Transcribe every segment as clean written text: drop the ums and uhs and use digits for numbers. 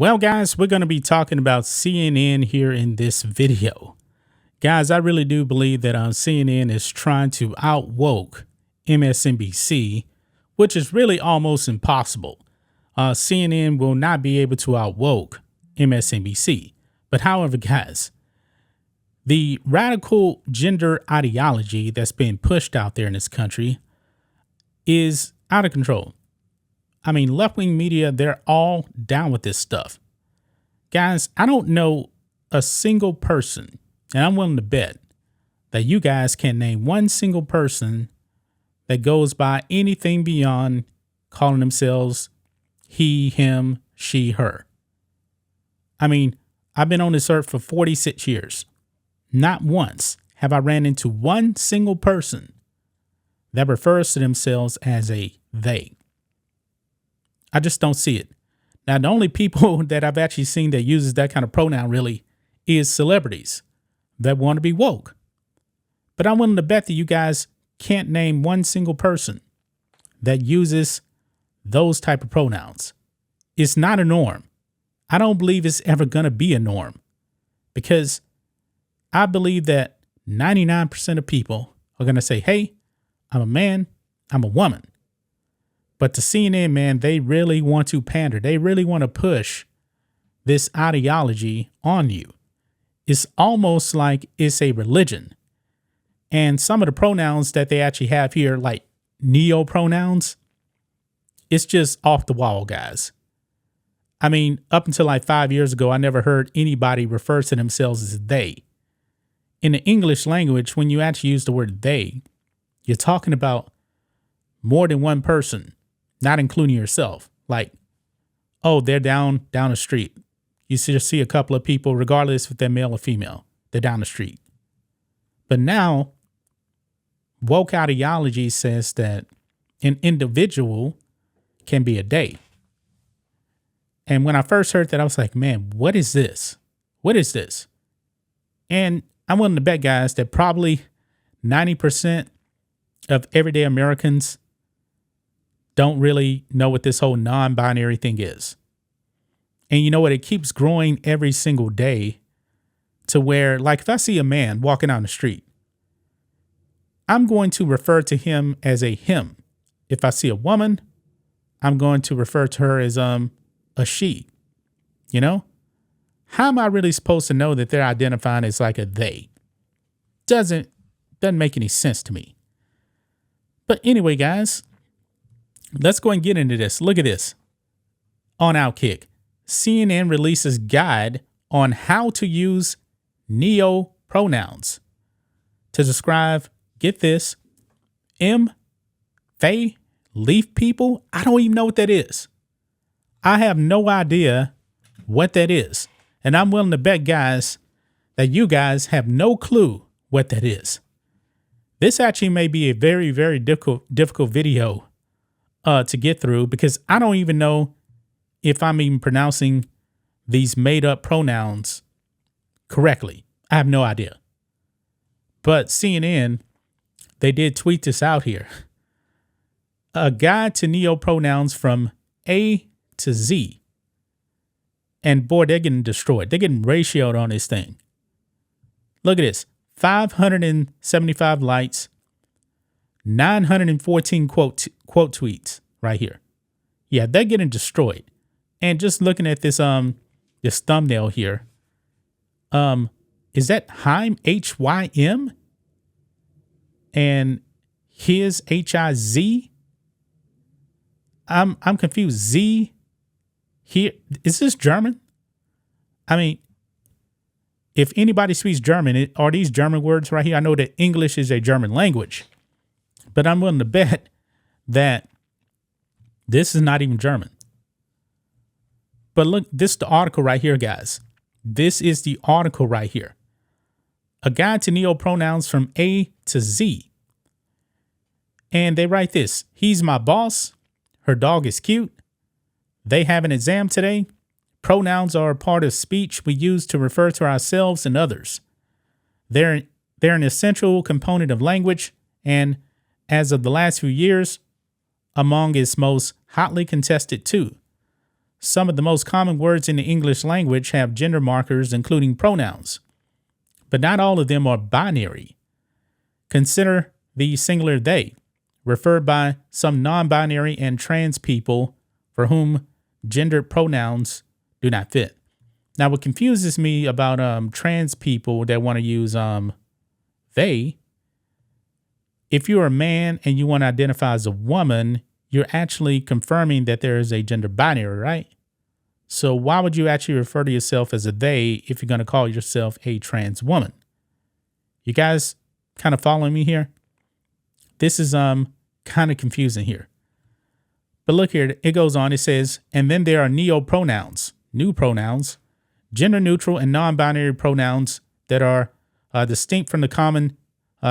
Well, guys, we're going to be talking about CNN here in this video. Guys, I really do believe that CNN is trying to out-woke MSNBC, which is really almost impossible. CNN will not be able to out-woke MSNBC. But however, guys, the radical gender ideology that's being pushed out there in this country is out of control. I mean, left-wing media, they're all down with this stuff. Guys, I don't know a single person, and I'm willing to bet that you guys can't name one single person that goes by anything beyond calling themselves he, him, she, her. I mean, I've been on this earth for 46 years. Not once have I ran into one single person that refers to themselves as a they. I just don't see it. Now, the only people that I've actually seen that uses that kind of pronoun really is celebrities that want to be woke. But I'm willing to bet that you guys can't name one single person that uses those type of pronouns. It's not a norm. I don't believe it's ever going to be a norm because I believe that 99% of people are going to say, hey, I'm a man, I'm a woman. But to CNN, man, they really want to pander. They really want to push this ideology on you. It's almost like it's a religion. And some of the pronouns that they actually have here, like neopronouns, it's just off the wall, guys. I mean, up until like 5 years ago, I never heard anybody refer to themselves as they. In the English language, when you actually use the word they, you're talking about more than one person, not including yourself. Like, oh, they're down the street. You just see a couple of people, regardless if they're male or female, they're down the street. But now, woke ideology says that an individual can be a they. And when I first heard that, I was like, man, what is this? What is this? And I'm willing to bet, guys, that probably 90% of everyday Americans don't really know what this whole non-binary thing is. And you know what? It keeps growing every single day to where, like, if I see a man walking down the street, I'm going to refer to him as a him. If I see a woman, I'm going to refer to her as a she. You know? How am I really supposed to know that they're identifying as like a they? Doesn't make any sense to me. But anyway, guys, let's go and get into this. Look at this. On Outkick, CNN releases guide on how to use neo-pronouns to describe, get this, they, leaf people. I don't even know what that is. I have no idea what that is. And I'm willing to bet, guys, that you guys have no clue what that is. This actually may be a very, very difficult video to get through because I don't even know if I'm even pronouncing these made up pronouns correctly. I have no idea. But CNN, they did tweet this out here. A guide to neo-pronouns from A to Z. And boy, they're getting destroyed. They're getting ratioed on this thing. Look at this. 575 likes, 914 quote tweets right here. Yeah, they're getting destroyed. And just looking at this this thumbnail here, is that Heim, H-Y-M? And his H-I-Z? I'm confused. Z here, is this German? I mean, if anybody speaks German, are these German words right here? I know that English is a German language, but I'm willing to bet that this is not even German. But look, this is the article right here, guys. This is the article right here. A guide to neo-pronouns from A to Z. And they write this. He's my boss. Her dog is cute. They have an exam today. Pronouns are a part of speech we use to refer to ourselves and others. They're an essential component of language, and as of the last few years, among its most hotly contested too. some of the most common words in the English language have gender markers, including pronouns, but not all of them are binary. Consider the singular they, referred by some non-binary and trans people for whom gendered pronouns do not fit. Now, what confuses me about trans people that want to use they, if you're a man and you want to identify as a woman, you're actually confirming that there is a gender binary, right? So why would you actually refer to yourself as a they if you're going to call yourself a trans woman? You guys kind of following me here? This is kind of confusing here. But look here, it goes on. It says, and then there are neopronouns, new pronouns, gender neutral and non-binary pronouns that are distinct from the common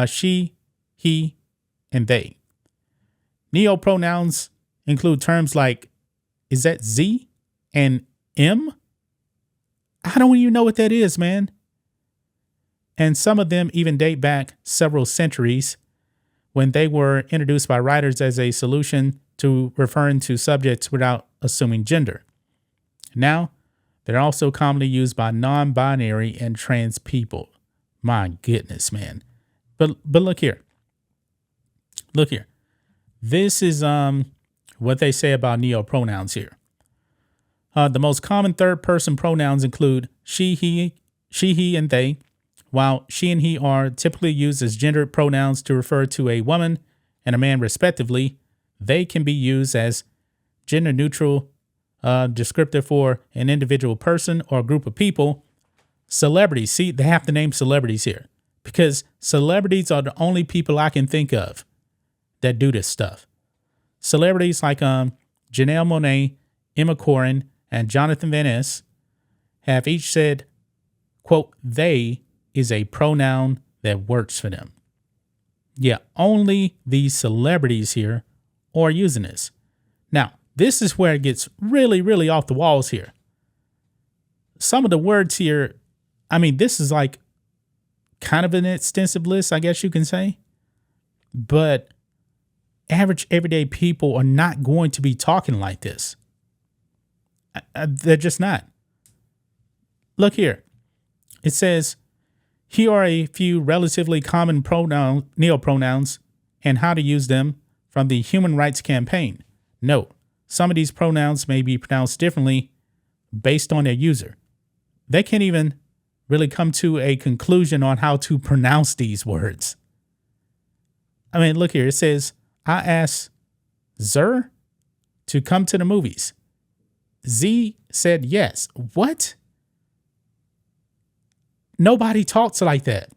she, he, and they. Neopronouns include terms like, is that Z and M? I don't even know what that is, man. And some of them even date back several centuries when they were introduced by writers as a solution to referring to subjects without assuming gender. Now, they're also commonly used by non-binary and trans people. My goodness, man. But look here. Look here. This is what they say about neopronouns here. The most common third-person pronouns include she, he, and they. While she and he are typically used as gendered pronouns to refer to a woman and a man respectively, they can be used as gender-neutral descriptive for an individual person or group of people. Celebrities, see, they have to name celebrities here because celebrities are the only people I can think of that do this stuff. Celebrities like Janelle Monáe, Emma Corrin, and Jonathan Van Ness have each said, quote, they is a pronoun that works for them. Yeah, only these celebrities here are using this. Now, this is where it gets really, really off the walls here. Some of the words here, I mean, this is like kind of an extensive list, I guess you can say. But average everyday people are not going to be talking like this. They're just not. Look here. It says, here are a few relatively common neopronouns and how to use them from the Human Rights Campaign. Note, some of these pronouns may be pronounced differently based on their user. They can't even really come to a conclusion on how to pronounce these words. I mean, look here. It says, I asked Zer to come to the movies. Z said yes. What? Nobody talks like that.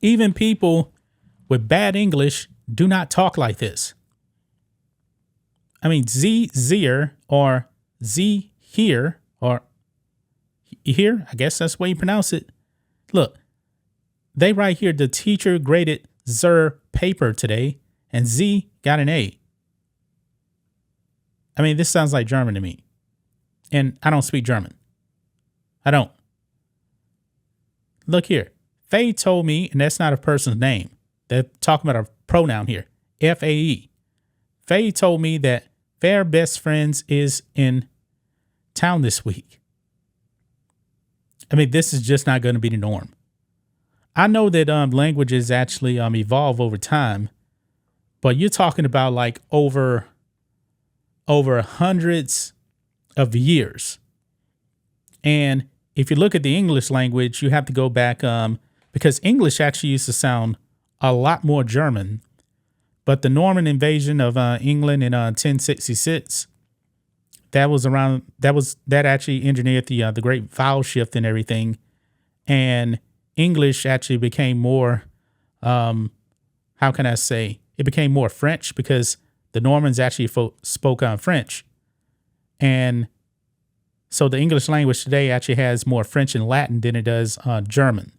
Even people with bad English do not talk like this. I mean, Zier or Z here or here, I guess that's the way you pronounce it. Look, they write here, the teacher graded Zer paper today and Z got an A. I mean, this sounds like German to me. And I don't speak German. I don't. Look here. Faye told me, and that's not a person's name. They're talking about a pronoun here. Fae. Faye told me that their best friends is in town this week. I mean, this is just not going to be the norm. I know that languages actually evolve over time, but you're talking about like over hundreds of years. And if you look at the English language, you have to go back because English actually used to sound a lot more German. But the Norman invasion of England in 1066, that actually engineered the great vowel shift and everything. And English actually became more, how can I say, it became more French because the Normans actually spoke French. And so the English language today actually has more French and Latin than it does German.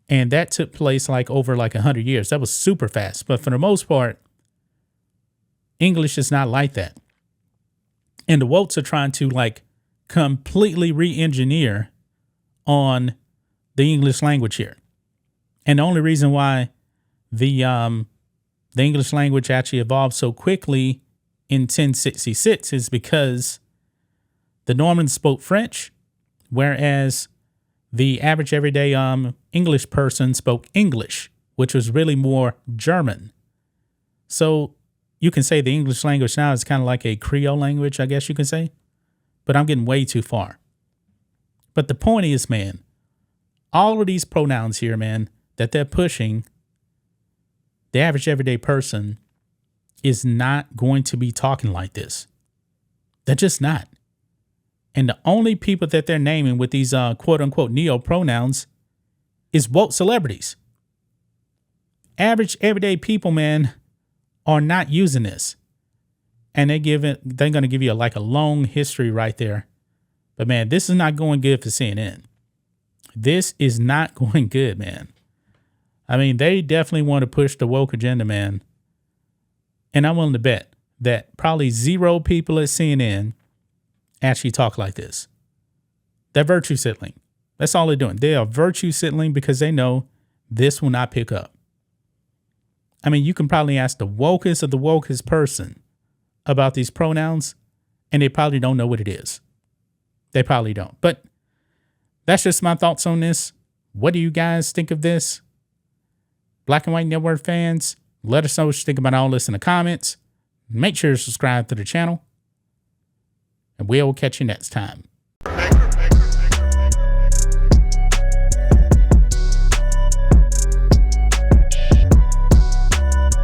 And that took place over 100 years. That was super fast. But for the most part, English is not like that. And the Wokes are trying to completely re-engineer on the English language here. And the only reason why the English language actually evolved so quickly in 1066 is because the Normans spoke French, whereas the average everyday English person spoke English, which was really more German. So you can say the English language now is kind of like a Creole language, I guess you can say. But I'm getting way too far. But the point is, man, all of these pronouns here, man, that they're pushing, the average everyday person is not going to be talking like this. They're just not. And the only people that they're naming with these quote unquote neopronouns is woke celebrities. Average everyday people, man, are not using this. And they're going to give you a long history right there. But man, this is not going good for CNN. This is not going good, man. I mean, they definitely want to push the woke agenda, man. And I'm willing to bet that probably 0 people at CNN actually talk like this. They're virtue signaling. That's all they're doing. They are virtue signaling because they know this will not pick up. I mean, you can probably ask the wokest of the wokest person about these pronouns, and they probably don't know what it is. They probably don't. But that's just my thoughts on this. What do you guys think of this? Black and White Network fans, let us know what you think about all this in the comments. Make sure to subscribe to the channel. And we'll catch you next time.